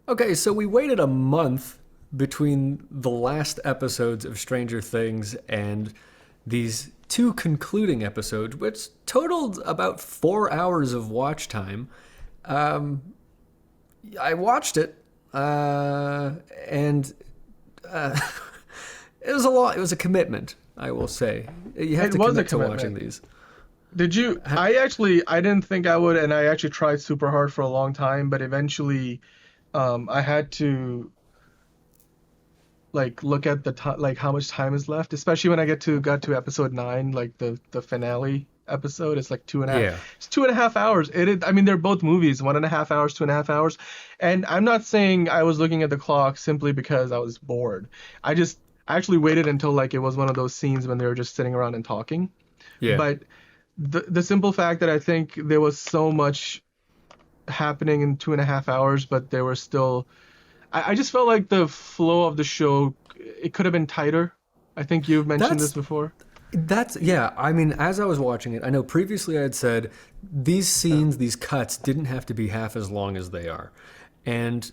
Okay, so we waited a month between the last episodes of Stranger Things and these two concluding episodes, which totaled about 4 hours of watch time. Um, I watched it, and uh, it was a lot. It was a commitment, I will say. You have It to was a commit to watching commitment. these. Did you? I didn't think I would, and I actually tried super hard for a long time, but eventually, I had to like look at the time, like how much time is left, especially when I got to episode 9, like the finale episode. It's like Yeah. it's 2.5 hours. I mean, they're both movies, 1.5 hours, 2.5 hours. And I'm not saying I was looking at the clock simply because I was bored. I actually waited until like it was one of those scenes when they were just sitting around and talking. Yeah. But the simple fact that I think there was so much happening in 2.5 hours, but there were still I just felt like the flow of the show, it could have been tighter. I think you've mentioned this That's before. yeah. I mean, as I was watching it, I know previously I had said these scenes, these cuts didn't have to be half as long as they are, and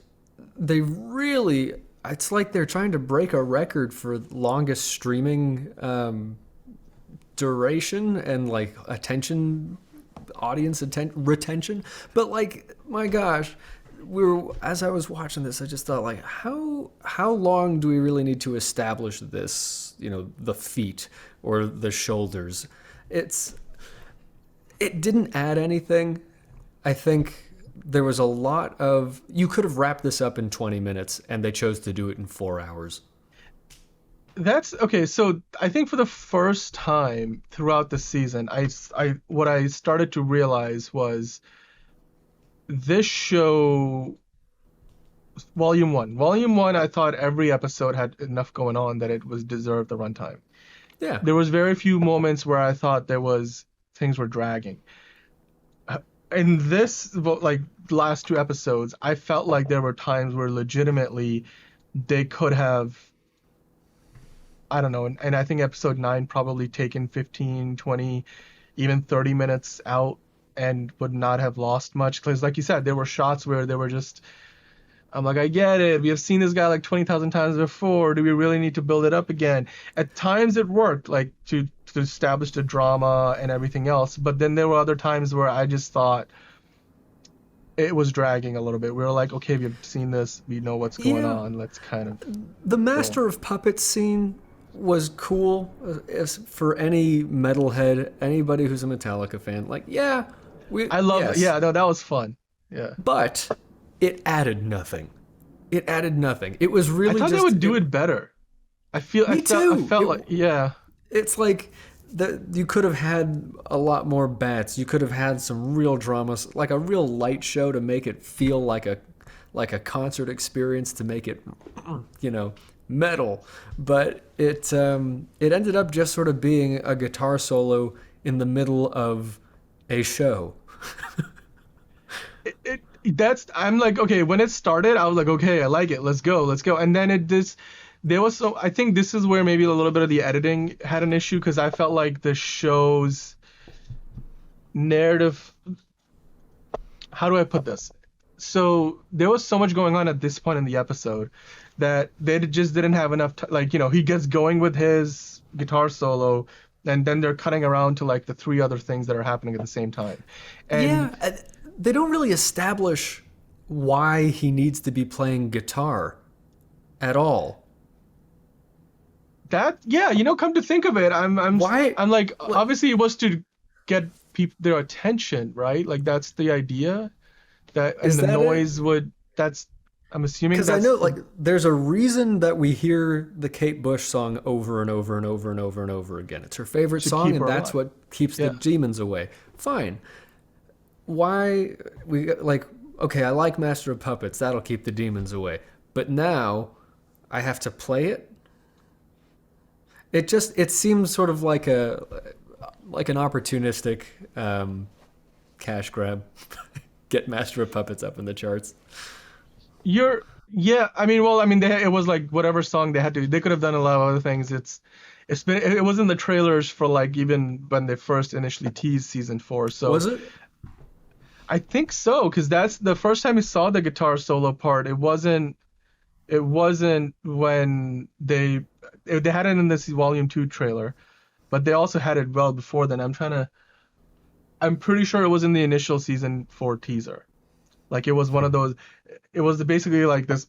they really. It's like they're trying to break a record for longest streaming duration and like attention, retention. But like, my gosh, as I was watching this, I just thought like, how long do we really need to establish this? The feet or the shoulders. It's it didn't add anything. I think there was a lot of you could have wrapped this up in 20 minutes, and they chose to do it in 4 hours. That's okay. So I think for the first time throughout the season, what I started to realize was this show, volume one, I thought every episode had enough going on that it was deserved the runtime. Yeah, There was very few moments where I thought there was things were dragging. In this, like last two episodes, I felt like there were times where legitimately they could have, I don't know, and I think episode 9 probably taken 15, 20, even 30 minutes out and would not have lost much. Because, like you said, there were shots where they were just, I'm like, I get it. We have seen this guy like 20,000 times before. Do we really need to build it up again? At times it worked, like to establish the drama and everything else. But then there were other times where I just thought it was dragging a little bit. We were like, okay, we've seen this. We know what's going yeah. on. Let's kind of The go. Master of Puppets scene was cool as for any metalhead, anybody who's a Metallica fan. Like, yeah, I love that. yes, Yeah, no, that was fun. Yeah. but it added nothing. It added nothing. It was I really thought they just would do it better. me I too. felt like, yeah. It's like you could have had a lot more bats. You could have had some real dramas, like a real light show to make it feel like a concert experience, to make it metal. But it ended up just sort of being a guitar solo in the middle of a show. That's I'm like, okay, when it started, I was like, okay, I like it. Let's go, let's go. And then it just there was so I think this is where maybe a little bit of the editing had an issue because I felt like the show's narrative, how do I put this? So there was so much going on at this point in the episode that they just didn't have enough like, he gets going with his guitar solo and then they're cutting around to like the three other things that are happening at the same time. And Yeah, they don't really establish why he needs to be playing guitar at all. that, yeah, come to think of it, Why? I'm like, obviously it was to get people their attention, right? Like that's the idea that, and Is the that it? noise would, that's, I'm assuming Because I know, that's like, there's a reason that we hear the Kate Bush song over and over and over and over and over again. It's her favorite to song, keep and her that's alive. what keeps the Yeah. demons away. Fine. Why we like? Okay, I like Master of Puppets. That'll keep the demons away. But now I have to play it. It seems sort of like an opportunistic cash grab. Get Master of Puppets up in the charts. Yeah, I mean, well, I mean, it was like whatever song they could have done a lot of other things. It was in the trailers for like even when they first initially teased season 4. So Was it? I think so, because that's the first time we saw the guitar solo part. It wasn't when they had it in this Volume 2 trailer, but they also had it well before then. I'm pretty sure it was in the initial season 4 teaser. Like it was one of those. It was basically like this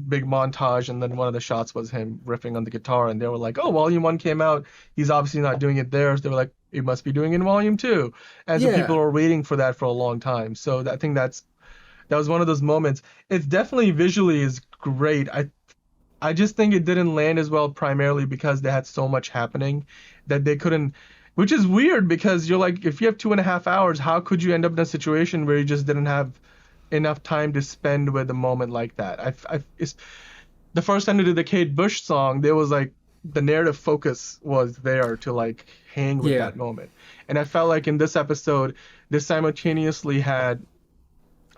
big montage, and then one of the shots was him riffing on the guitar, and they were like, "Oh, Volume 1 came out. He's obviously not doing it there." So they were like, "He must be doing it in Volume 2." And so people Yeah, were waiting for that for a long time. So I think that was one of those moments. It's definitely visually is great. I just think it didn't land as well primarily because they had so much happening that they couldn't, which is weird because you're like, if you have 2.5 hours, how could you end up in a situation where you just didn't have enough time to spend with a moment like that? It's the first time they did the Kate Bush song, there was like the narrative focus was there to like hang with yeah, that moment. And I felt like in this episode, they simultaneously had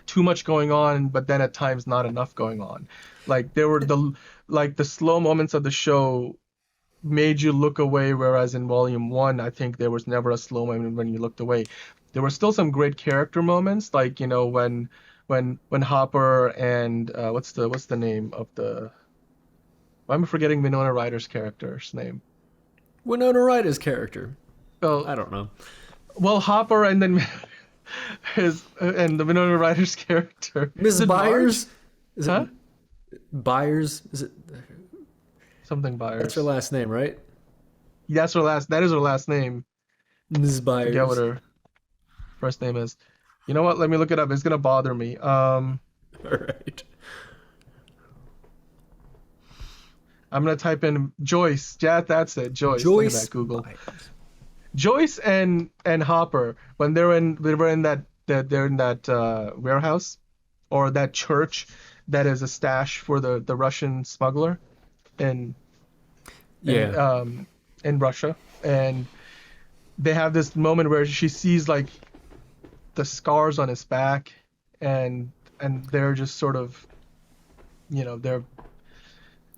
too much going on, but then at times not enough going on. Like there were the slow moments of the show made you look away, whereas in Volume 1, I think there was never a slow moment when you looked away. There were still some great character moments, like when Hopper and what's the name of the why am I forgetting Winona Ryder's character's name? Winona Ryder's character. Well, I don't know. well, Hopper and then his and the Winona Ryder's character. Is Miss it Marge? Byers? Is it Huh? Byers? Is it? Something That's her Byers. last name, right? That's her last. That is her last name. Ms. Forget what Byers. her first name is. You know what? Let me look it up. It's gonna bother me. All right. I'm gonna type in Joyce. Yeah, that's it. Joyce. Look at Joyce that Google. Byers. Joyce and Hopper when they were in that warehouse or that church that is a stash for the Russian smuggler in in Yeah. um in Russia, and they have this moment where she sees like the scars on his back, and they're just sort of they're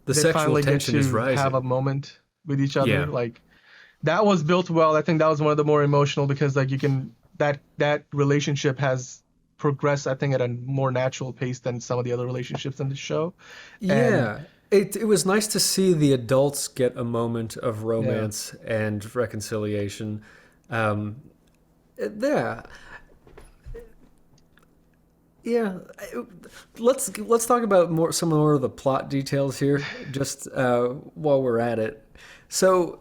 The they sexual finally get tension is to have a rising. moment with each other. Yeah. Like that was built well. I think that was one of the more emotional because like you can that relationship has progressed I think at a more natural pace than some of the other relationships in the show. And Yeah. It was nice to see the adults get a moment of yeah, romance and reconciliation. Um, yeah. Yeah, let's talk about some more of the plot details here, just while we're at it. So,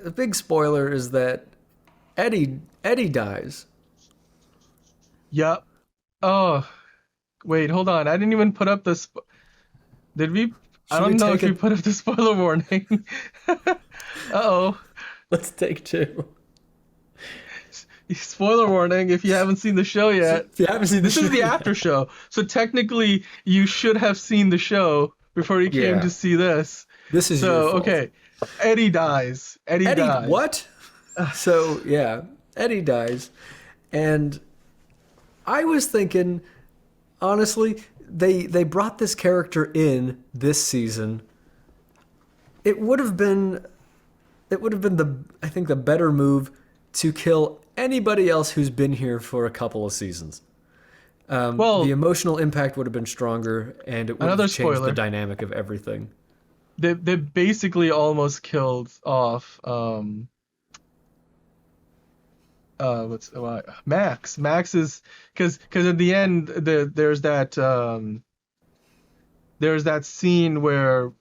a big spoiler is that Eddie dies. yep. Oh, wait, hold on. I didn't even put up this. Did we? I Should we don't know take if we it? put up the spoiler warning. Uh-oh. Let's take two. Spoiler warning if you haven't seen the show yet. If you haven't seen the This is show the yet, after show. So technically, you should have seen the show before you came to yeah, see this. this is your So, fault. okay. Eddie dies. Eddie Eddie, dies. what? So yeah, Eddie dies, and I was thinking, honestly, they brought this character in this season. It would have been the I think the better move to kill anybody else who's been here for a couple of seasons. The Well, emotional impact would have been stronger, and it would another have changed the spoiler. dynamic of everything. They basically almost killed off what's Max. Max is because at the end there's that scene where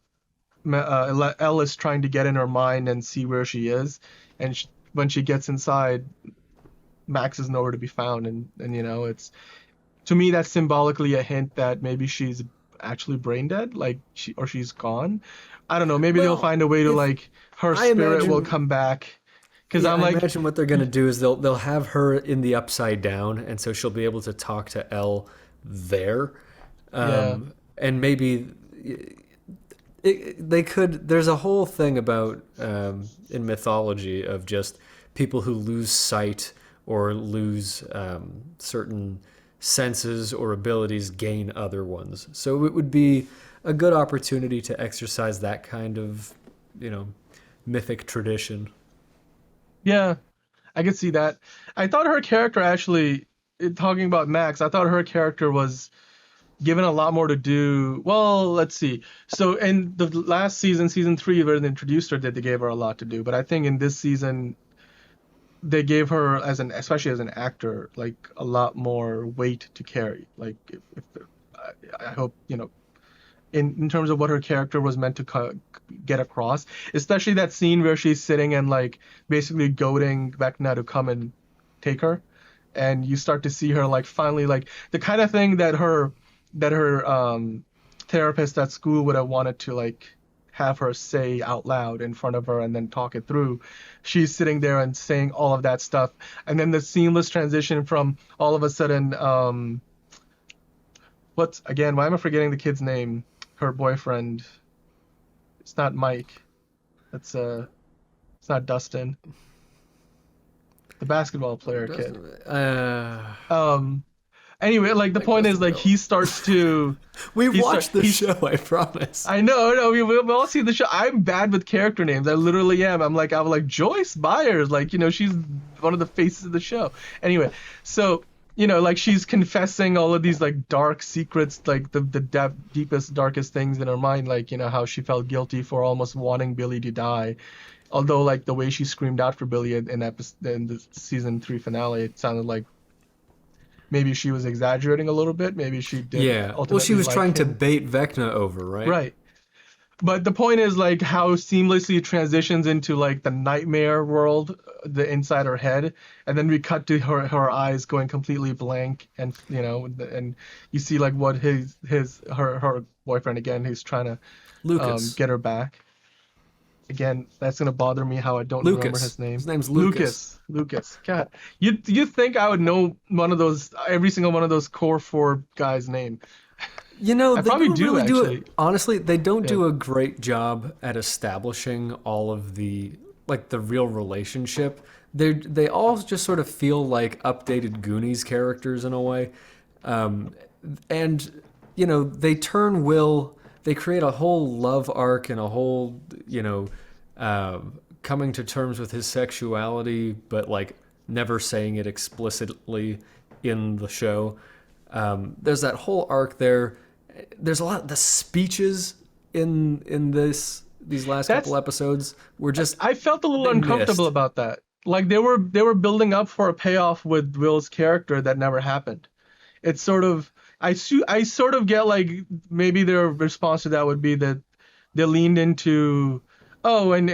Elle is trying to get in her mind and see where she is, and when she gets inside, Max is nowhere to be found, and it's to me that's symbolically a hint that maybe she's actually brain dead, like she's gone. I don't know. Maybe they'll Well, find a way to if like her I spirit will imagine come back, because Yeah, I'm I like, imagine what they're gonna do is they'll have her in the upside down, and so she'll be able to talk to Elle there, yeah, and maybe they could. There's a whole thing about in mythology of just people who lose sight or lose certain senses or abilities gain other ones. So it would be a good opportunity to exercise that kind of, you know, mythic tradition. yeah, I could see that. I thought her character actually talking about Max, I thought her character was given a lot more to do. Well, let's see. So in the last season, season 3, where they introduced her, they gave her a lot to do. But I think in this season, they gave her especially as an actor, like a lot more weight to carry. Like I hope in terms of what her character was meant to get across, especially that scene where she's sitting and like basically goading Vecna to come and take her, and you start to see her like finally like the kind of thing that her therapist at school would have wanted to like have her say out loud in front of her and then talk it through. She's sitting there and saying all of that stuff, and then the seamless transition from all of a sudden why am I forgetting the kid's name? Her boyfriend. It's not Mike. It's not Dustin. The basketball player kid. Anyway, like the point is like he starts to. We've watched the show, I promise. I know, no, we've all seen the show. I'm bad with character names. I literally am. I'm like Joyce Byers, like she's one of the faces of the show. Anyway, so like she's confessing all of these like dark secrets, like the deepest, darkest things in her mind, like how she felt guilty for almost wanting Billy to die. Although like the way she screamed out for Billy in the season 3 finale, it sounded like maybe she was exaggerating a little bit. Maybe she did. Yeah. Well, she was trying to bait Vecna over, right? Right. But the point is like how seamlessly it transitions into like the nightmare world, the inside her head, and then we cut to her eyes going completely blank, and and you see like what her boyfriend again, who's trying to get her back. Again, that's gonna bother me how I don't remember his name. His name's Lucas. Lucas. God, you think I would know every single one of those core 4 guys' name? I probably do really actually. Honestly, they don't do a great job at establishing all of the real relationship. They all just sort of feel like updated Goonies characters in a way, and they turn Will. They create a whole love arc and a whole coming to terms with his sexuality, but like never saying it explicitly in the show. There's that whole arc there. There's a lot of the speeches in these last couple episodes were just. I felt a little uncomfortable about that. Like they were building up for a payoff with Will's character that never happened. It's sort of I sort of get like maybe their response to that would be that they leaned into and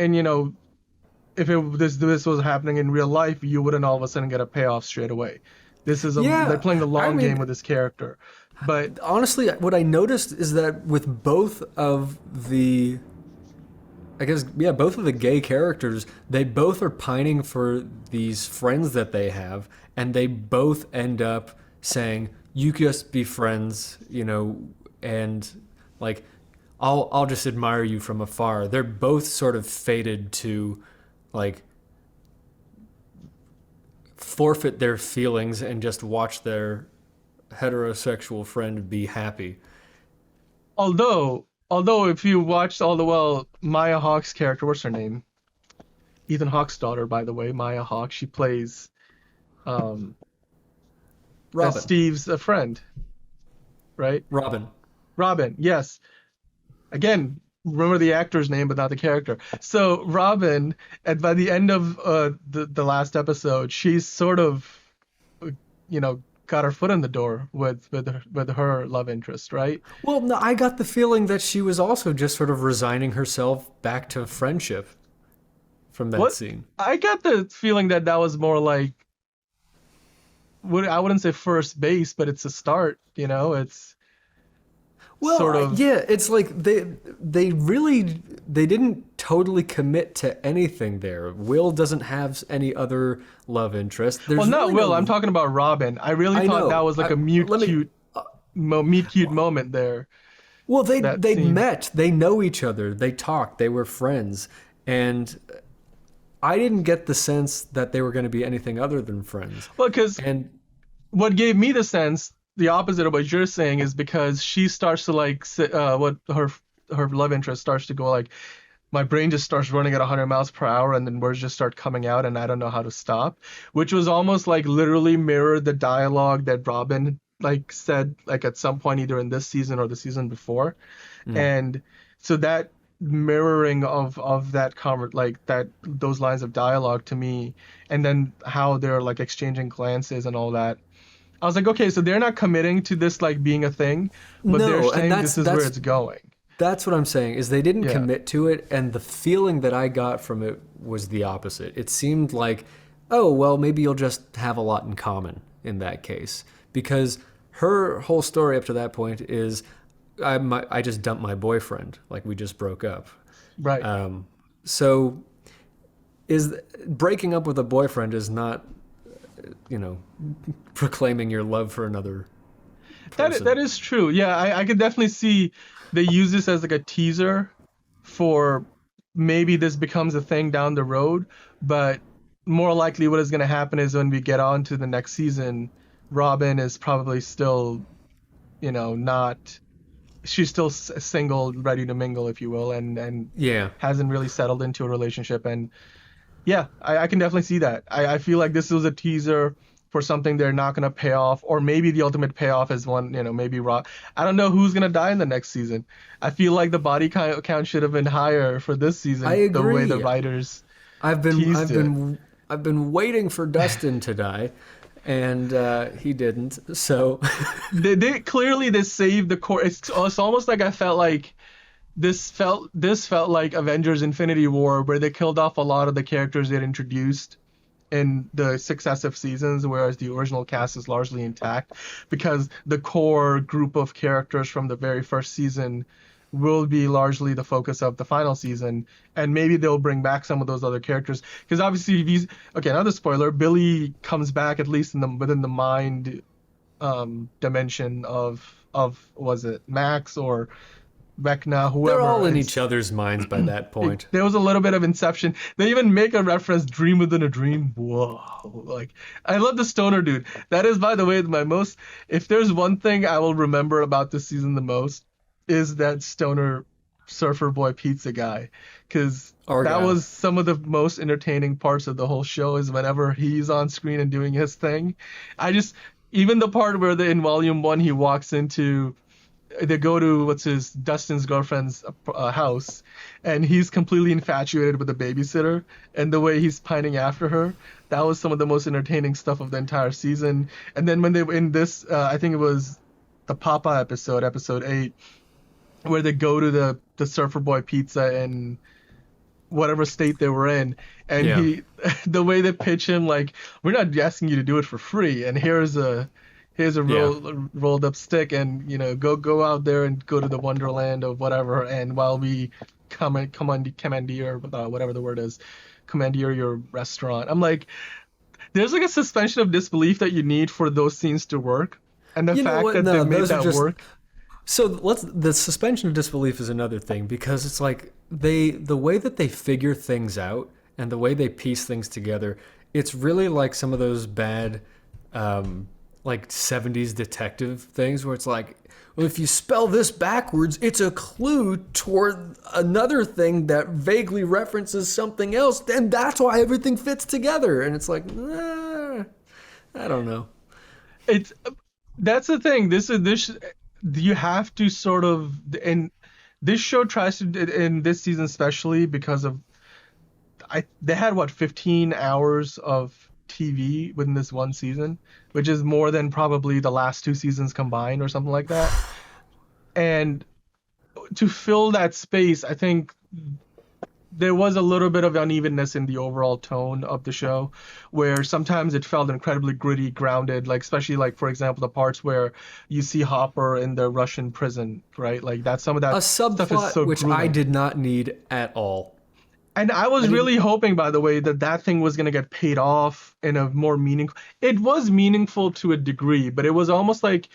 if this was happening in real life, you wouldn't all of a sudden get a payoff straight away. This is they're playing the long game with this character. But honestly, what I noticed is that with both of the both of the gay characters, they both are pining for these friends that they have, and they both end up saying, "You just be friends," and like, I'll just admire you from afar. They're both sort of fated to, like, forfeit their feelings and just watch their heterosexual friend be happy. Although if you watched Maya Hawke's character, what's her name? Ethan Hawke's daughter, by the way, Maya Hawke. She plays Robin. Steve's friend, right? Robin, yes. Again, remember the actor's name, but not the character. So Robin, and by the end of the last episode, she's sort of, got her foot in the door with her love interest, right? Well, no, I got the feeling that she was also just sort of resigning herself back to friendship from that scene. I got the feeling that was more like, I wouldn't say first base, but it's a start. It's sort of. Yeah, it's like they didn't totally commit to anything there. Will doesn't have any other love interest. Well, not Will. I'm talking about Robin. I really thought that was like a cute moment there. Well, they met. They know each other. They talked. They were friends, and I didn't get the sense that they were going to be anything other than friends. Well, what gave me the sense, the opposite of what you're saying, is because she starts to like what her love interest starts to go like, my brain just starts running at 100 miles per hour and then words just start coming out and I don't know how to stop, which was almost like literally mirrored the dialogue that Robin like said like at some point either in this season or the season before. Mm. And so that mirroring of that like that those lines of dialogue to me, and then how they're like exchanging glances and all that, I was like, okay, so they're not committing to this like being a thing, but they're No, and saying this is where it's going. that's what I'm saying is they didn't Yeah. commit to it, and the feeling that I got from it was the opposite. It seemed like, oh, well, maybe you'll just have a lot in common in that case, because her whole story up to that point is, I just dumped my boyfriend, like we just broke up. Right. So is breaking up with a boyfriend is not, you know, proclaiming your love for another That person. that is true. Yeah, I could definitely see they use this as like a teaser for maybe this becomes a thing down the road, but more likely what is going to happen is when we get on to the next season, Robin is probably still, not she's still single, ready to mingle, if you will, and Yeah. hasn't really settled into a relationship. And yeah, I can definitely see that. I feel like this was a teaser for something they're not going to pay off, or maybe the ultimate payoff is one, maybe Rock. I don't know who's going to die in the next season. I feel like the body count should have been higher for this I season, the way the agree. writers I've been teased I've it. been I've been waiting for Dustin to die, and he didn't. So They clearly they saved the core. It's almost like I felt like this felt like Avengers Infinity War, where they killed off a lot of the characters they'd introduced in the successive seasons, whereas the original cast is largely intact, because the core group of characters from the very first season will be largely the focus of the final season, and maybe they'll bring back some of those other characters, because obviously these, okay, another spoiler, Billy comes back at least in the within the mind dimension of was it Max or Vecna, they're all whoever. in It's each other's minds by that point. there was a little bit of Inception. They even make a reference, dream within a dream. Whoa. Like, I love the stoner dude. That is, by the way, my most, if there's one thing I will remember about this season the most, is that stoner surfer boy pizza guy. Because that Argyle. was some of the most entertaining parts of the whole show, is whenever he's on screen and doing his thing. I just, even the part where in volume one he walks into, they go to what's his Dustin's girlfriend's house, and he's completely infatuated with the babysitter, and the way he's pining after her. That was some of the most entertaining stuff of the entire season. And then when they were in this, I think it was the Papa episode, episode 8, where they go to the Surfer Boy Pizza in whatever state they were in, and Yeah. the way they pitch him, like, we're not asking you to do it for free, and here's a Yeah. rolled up stick, and go out there and go to the wonderland of whatever, and while we commandeer, whatever the word is, commandeer your restaurant. I'm like, there's like a suspension of disbelief that you need for those scenes to work, and the You know fact what? that they No, made those are that just work. so the suspension of disbelief is another thing, because it's like the way that they figure things out and the way they piece things together, it's really like some of those bad like 70s detective things where it's like, well, if you spell this backwards, it's a clue toward another thing that vaguely references something else, and that's why everything fits together. And it's like, I don't know. It's That's the thing. This you have to sort of, and this show tries to, in this season especially, because of they had what, 15 hours of TV within this one season, which is more than probably the last two seasons combined or something like that. And to fill that space, I think there was a little bit of unevenness in the overall tone of the show, where sometimes it felt incredibly gritty, grounded, like especially like, for example, the parts where you see Hopper in the Russian prison, right? Like that, some of A that stuff is subplot so which I grueling. did not need at all. And I I was didn't. really hoping, by the way, that that thing was going to get paid off in a more meaningful. It was meaningful to a degree, but it was almost like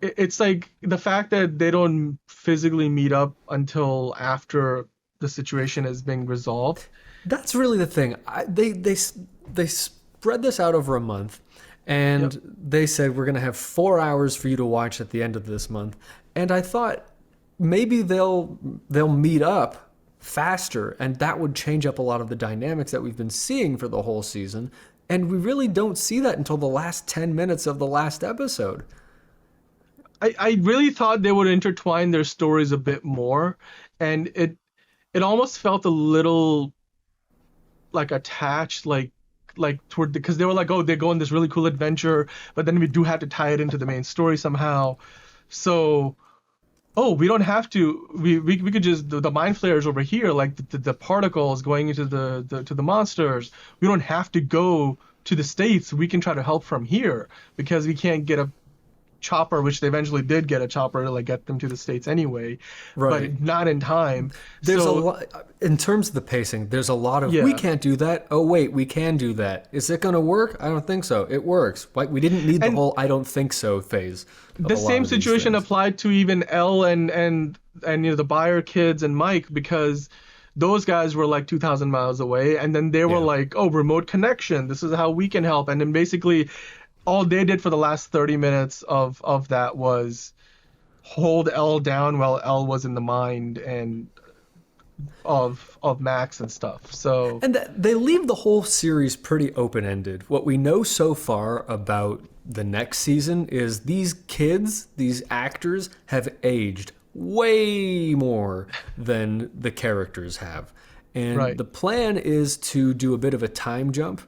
it's like the fact that they don't physically meet up until after the situation is being resolved. That's really the thing. They spread this out over a month, Yep. and they said we're going to have 4 hours for you to watch at the end of this month. And I thought maybe they'll meet up faster, and that would change up a lot of the dynamics that we've been seeing for the whole season. And we really don't see that until the last 10 minutes of the last episode. I really thought they would intertwine their stories a bit more, and it almost felt a little like attached, like toward because they were like, oh, they're going this really cool adventure, but then we do have to tie it into the main story somehow. So, oh, we don't have to. We could just the mind flayers over here, like the particles going into the monsters. We don't have to go to the States. We can try to help from here because we can't get a chopper, which they eventually did get a chopper to like get them to the States anyway, Right. but not in time. There's a So lot in terms of the pacing. There's a lot of yeah, we can't do that. Oh wait, we can do that. Is it going to work? I don't think so. It works. Like we didn't need the and whole I don't think so phase of the a lot same of these situation things. applied to even Elle and the Bayer kids and Mike because those guys were like 2,000 miles away, and then they were Yeah. like, oh, remote connection. This is how we can help. And then basically all they did for the last 30 minutes of that was hold Elle down while Elle was in the mind and of Max and stuff. So And they leave the whole series pretty open-ended. What we know so far about the next season is these kids, these actors, have aged way more than the characters have. And right. the plan is to do a bit of a time jump.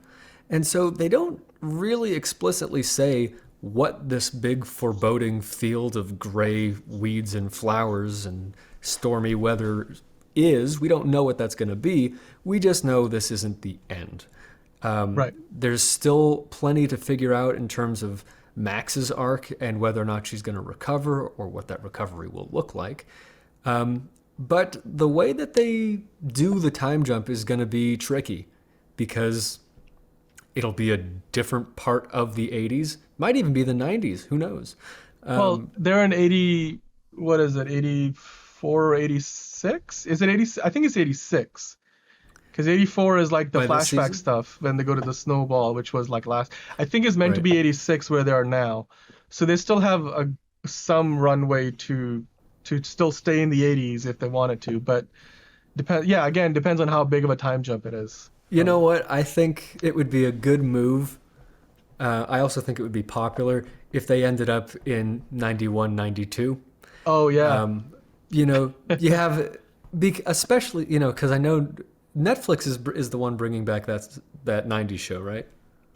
And so they don't really explicitly say what this big foreboding field of gray weeds and flowers and stormy weather is. We don't know what that's going to be. We just know this isn't the end. Right. There's still plenty to figure out in terms of Max's arc and whether or not she's going to recover or what that recovery will look like. But the way that they do the time jump is going to be tricky because it'll be a different part of the 80s. Might even be the 90s. Who knows? Well, they're in 80, what is it, 84 or 86? Is it 80? I think it's 86. Because 84 is like the By this flashback season? stuff when they go to the snowball, which was like last. I think it's meant to Right. be 86 where they are now. So they still have some runway to still stay in the 80s if they wanted to. But yeah, again, depends on how big of a time jump it is. You know what? I think it would be a good move. I also think it would be popular if they ended up in 91, 92. Oh, yeah. You know, you have, especially, you know, because I know Netflix is the one bringing back that 90s show, right?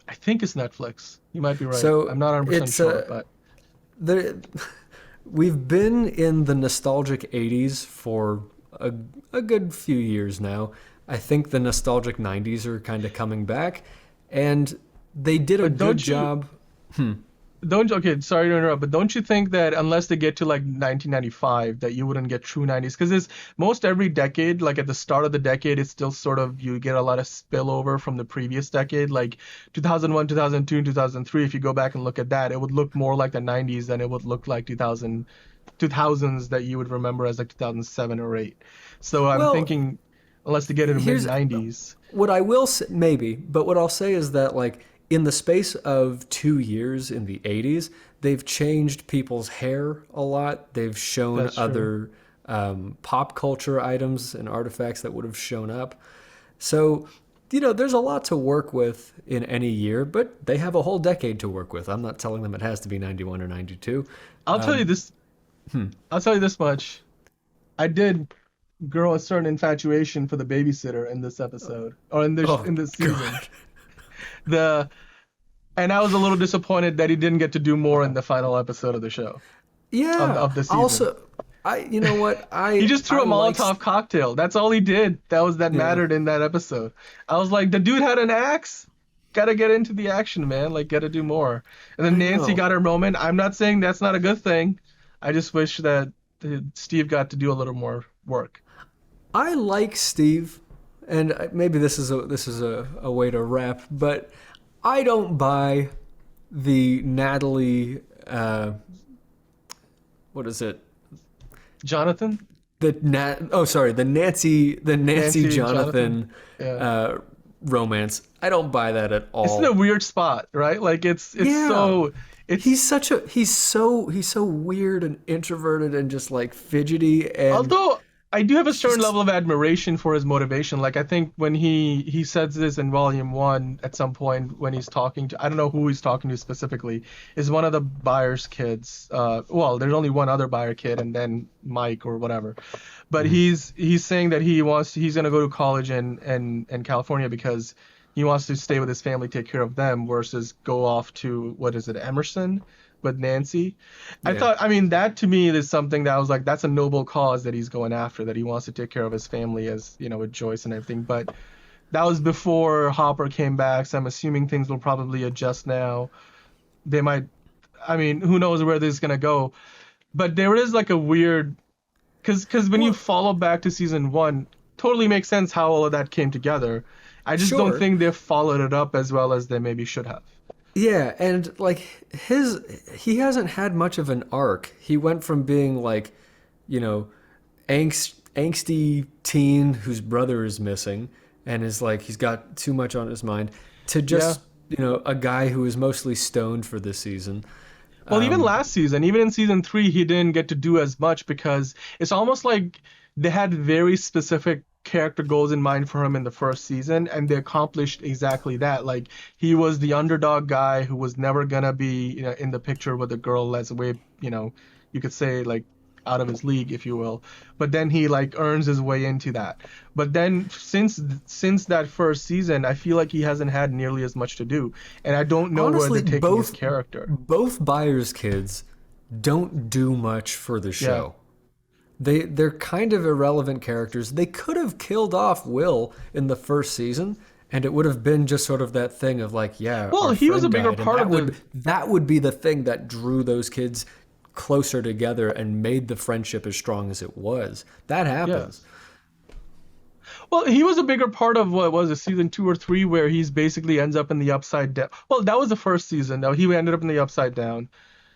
I think it's Netflix. You might be right. So I'm not 100% it's sure, but there. We've been in the nostalgic 80s for a good few years now. I think the nostalgic 90s are kind of coming back, and they did a But don't good you- job. okay, sorry to interrupt, but don't you think that unless they get to like 1995 that you wouldn't get true 90s? Because it's most every decade, like at the start of the decade, it's still sort of you get a lot of spillover from the previous decade, like 2001, 2002, 2003. If you go back and look at that, it would look more like the 90s than it would look like 2000s that you would remember as like 2007 or 8. So I'm Well, thinking unless they get into mid here's 90s. what I will say, maybe, but what I'll say is that like in the space of 2 years in the 80s, they've changed people's hair a lot. They've shown That's true. other pop culture items and artifacts that would have shown up. So, you know, there's a lot to work with in any year, but they have a whole decade to work with. I'm not telling them it has to be 91 or 92. I'll tell you this. I'll tell you this much. I did grow a certain infatuation for the babysitter in this episode, or in Oh, this season. God. And I was a little disappointed that he didn't get to do more in the final episode of the show. Yeah. of the season. Also, you know what? He just threw I a Molotov cocktail. That's all he did. That mattered in that episode. I was like, the dude had an axe. Gotta get into the action, man. Like, gotta do more. And then I Nancy know. got her moment. I'm not saying that's not a good thing. I just wish that Steve got to do a little more work. I like Steve, and maybe this is a way to wrap, but I don't buy the Natalie. What is it? Jonathan? The Nancy Jonathan Yeah. romance. I don't buy that at all. It's in a weird spot, right? Like it's Yeah. so it's He's so weird and introverted and just like fidgety and although I do have a It's certain just level of admiration for his motivation. Like I think when he says this in volume one at some point when he's talking to, I don't know who he's talking to specifically, is one of the buyer's kids. Well, there's only one other buyer kid and then Mike or whatever. But Mhm. he's saying that he's gonna go to college in California because he wants to stay with his family, take care of them, versus go off to what is it, Emerson, with Nancy. Yeah. I mean, that to me is something that I was like, that's a noble cause that he's going after, that he wants to take care of his family as, with Joyce and everything. But that was before Hopper came back, so I'm assuming things will probably adjust now. They might, I mean, who knows where this is gonna go. But there is like a weird, because when you Well, follow back to season one, totally makes sense how all of that came together. I just don't sure. think they followed it up as well as they maybe should have. Yeah, and like he hasn't had much of an arc. He went from being like, you know, angsty teen whose brother is missing and is like he's got too much on his mind to Yeah. just, a guy who is mostly stoned for this season. Well, even Um, last season, even in season three, he didn't get to do as much because it's almost like they had very specific character goals in mind for him in the first season, and they accomplished exactly that. Like he was the underdog guy who was never gonna be, in the picture with a girl that's way, you could say like out of his league, if you will. But then he like earns his way into that. But then since that first season, I feel like he hasn't had nearly as much to do, and I don't know where Honestly, they're taking his both character. both Byers kids don't do much for the Yeah. show. They're kind of irrelevant characters. They could have killed off Will in the first season, and it would have been just sort of that thing of like, yeah, Well, our he was a friend bigger died, and part of the. that would be the thing that drew those kids closer together and made the friendship as strong as it was. That Yeah. happens. Well, he was a bigger part of what was it, season two or three, where he's basically ends up in the upside down. Well, that was the first season. No, he ended up in the upside down.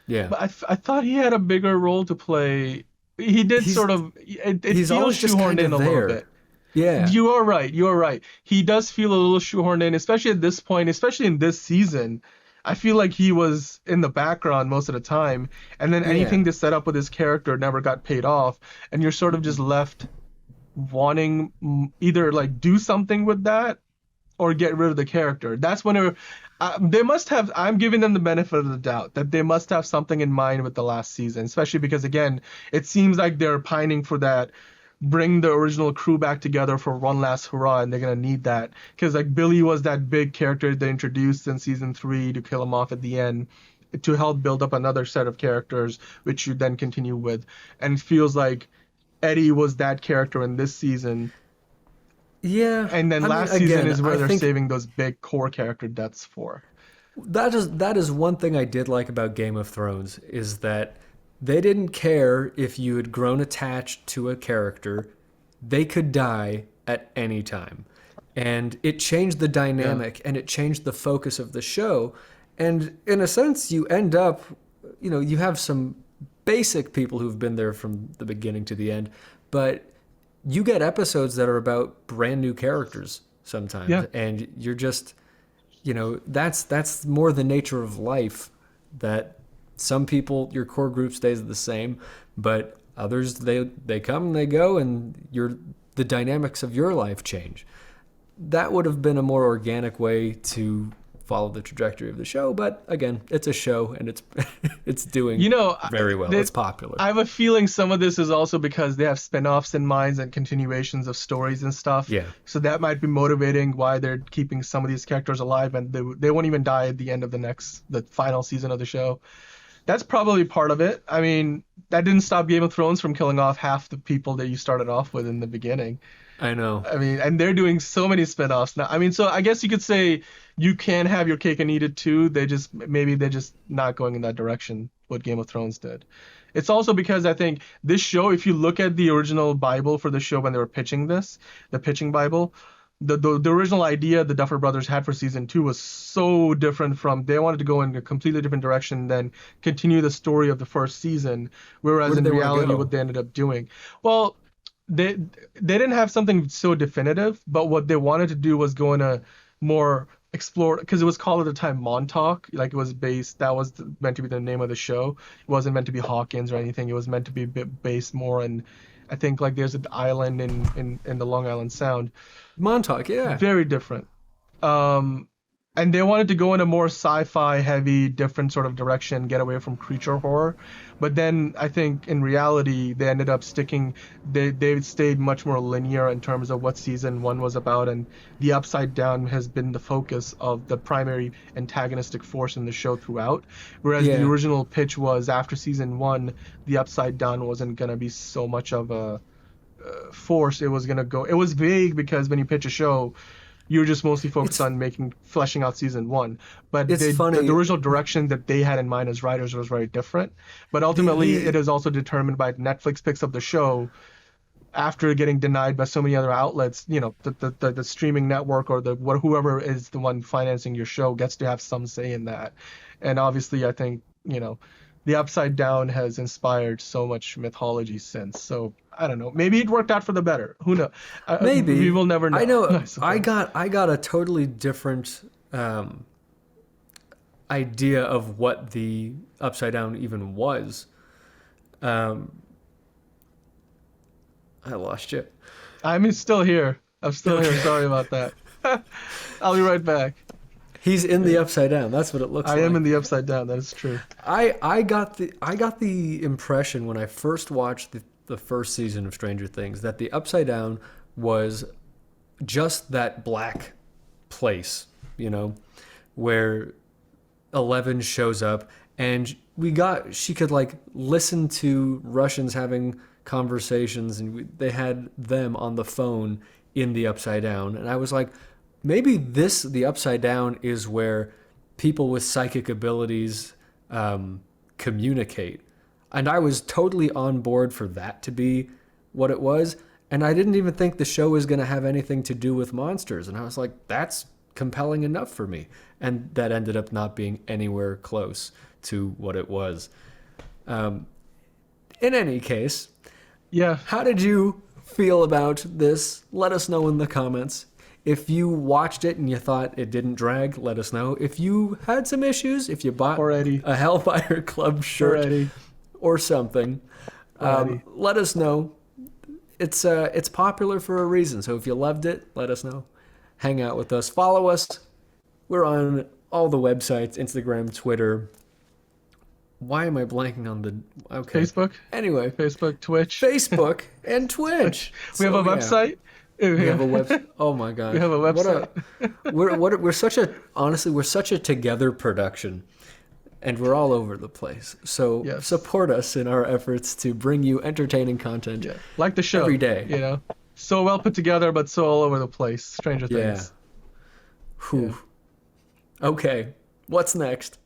Yeah, But I thought he had a bigger role to play. He did he's sort of. It he's feels always just shoehorned kind in of a little there. bit. Yeah, You are right. You are right. He does feel a little shoehorned in, especially at this point, especially in this season. I feel like he was in the background most of the time, and then yeah. anything to set up with his character never got paid off, and you're sort of just left wanting either like do something with that or get rid of the character. That's whenever they must have. I'm giving them the benefit of the doubt that they must have something in mind with the last season, especially because again, it seems like they're pining for that. Bring the original crew back together for one last hurrah, and they're gonna need that because like Billy was that big character they introduced in season three to kill him off at the end to help build up another set of characters, which you then continue with, and it feels like Eddie was that character in this season, Yeah, and then I mean, last season again, is where I they're think saving those big core character deaths for. that is one thing I did like about Game of Thrones is that they didn't care if you had grown attached to a character, they could die at any time. And it changed the Yeah, dynamic and it changed the focus of the show. And in a sense, you end up, you have some basic people who've been there from the beginning to the end, but you get episodes that are about brand new characters sometimes. yeah. And you're just, that's more the nature of life that some people your core group stays the same, but others they come and they go and the dynamics of your life change. That would have been a more organic way to follow the trajectory of the show, but again, it's a show and it's it's doing You know, very well. they, It's popular. I have a feeling some of this is also because they have spin-offs in mind and continuations of stories and stuff. Yeah. So that might be motivating why they're keeping some of these characters alive and they won't even die at the end of the final season of the show. That's probably part of it. I mean, that didn't stop Game of Thrones from killing off half the people that you started off with in the beginning. I know. I mean, and they're doing so many spin-offs now. I mean, so I guess you could say you can have your cake and eat it too. Maybe they're just not going in that direction, what Game of Thrones did. It's also because I think this show, if you look at the original Bible for the show when they were pitching this, the pitching Bible, the original idea the Duffer Brothers had for season two was so different from they wanted to go in a completely different direction than continue the story of the first season, Where whereas did in they want to reality go? what they ended up doing, well, they didn't have something so definitive, but what they wanted to do was go in a more explore because it was called at the time Montauk, like it was based that was meant to be the name of the show. It wasn't meant to be Hawkins or anything. It was meant to be based more in I think like there's an island in the Long Island Sound. Montauk, yeah. Very different. And they wanted to go in a more sci-fi heavy, different sort of direction, get away from creature horror. But then I think in reality they ended up they stayed much more linear in terms of what season 1 was about, and the Upside Down has been the focus of the primary antagonistic force in the show throughout. Whereas the original pitch was after season 1, the Upside Down wasn't gonna be so much of a force. It was vague because when you pitch a show, you're just mostly focused on fleshing out season 1. But funny. The original direction that they had in mind as writers was very different. But ultimately, it is also determined by Netflix picks up the show after getting denied by so many other outlets. You know, the streaming network or whoever is the one financing your show gets to have some say in that. And obviously, I think, you know, the Upside Down has inspired so much mythology since. So I don't know. Maybe it worked out for the better. Who knows? Maybe we will never know. I know. I got a totally different idea of what the Upside Down even was. I lost you. I'm still here. Sorry about that. I'll be right back. He's in the Upside Down. That's what it looks like. I am in the Upside Down. That is true. I got the impression when I first watched the first season of Stranger Things that the Upside Down was just that black place, you know, where Eleven shows up and she could like listen to Russians having conversations, and they had them on the phone in the Upside Down, and I was like, maybe the Upside Down is where people with psychic abilities communicate. And I was totally on board for that to be what it was. And I didn't even think the show was going to have anything to do with monsters. And I was like, that's compelling enough for me. And that ended up not being anywhere close to what it was. In any case, yeah. How did you feel about this? Let us know in the comments. If you watched it and you thought it didn't drag, let us know. If you had some issues, if you bought a Hellfire Club shirt or something, let us know. It's popular for a reason, so if you loved it, let us know. Hang out with us. Follow us. We're on all the websites, Instagram, Twitter. Why am I blanking on the... Okay. Facebook? Anyway. Facebook, Twitch. Facebook and Twitch. We have a website? We have a website. Oh my god. We have a website. We're such a together production, and we're all over the place. So support us in our efforts to bring you entertaining content. Yeah. Like the show every day. You know, so well put together, but so all over the place. Stranger Things. Yeah. Whew. Yeah. Okay. What's next?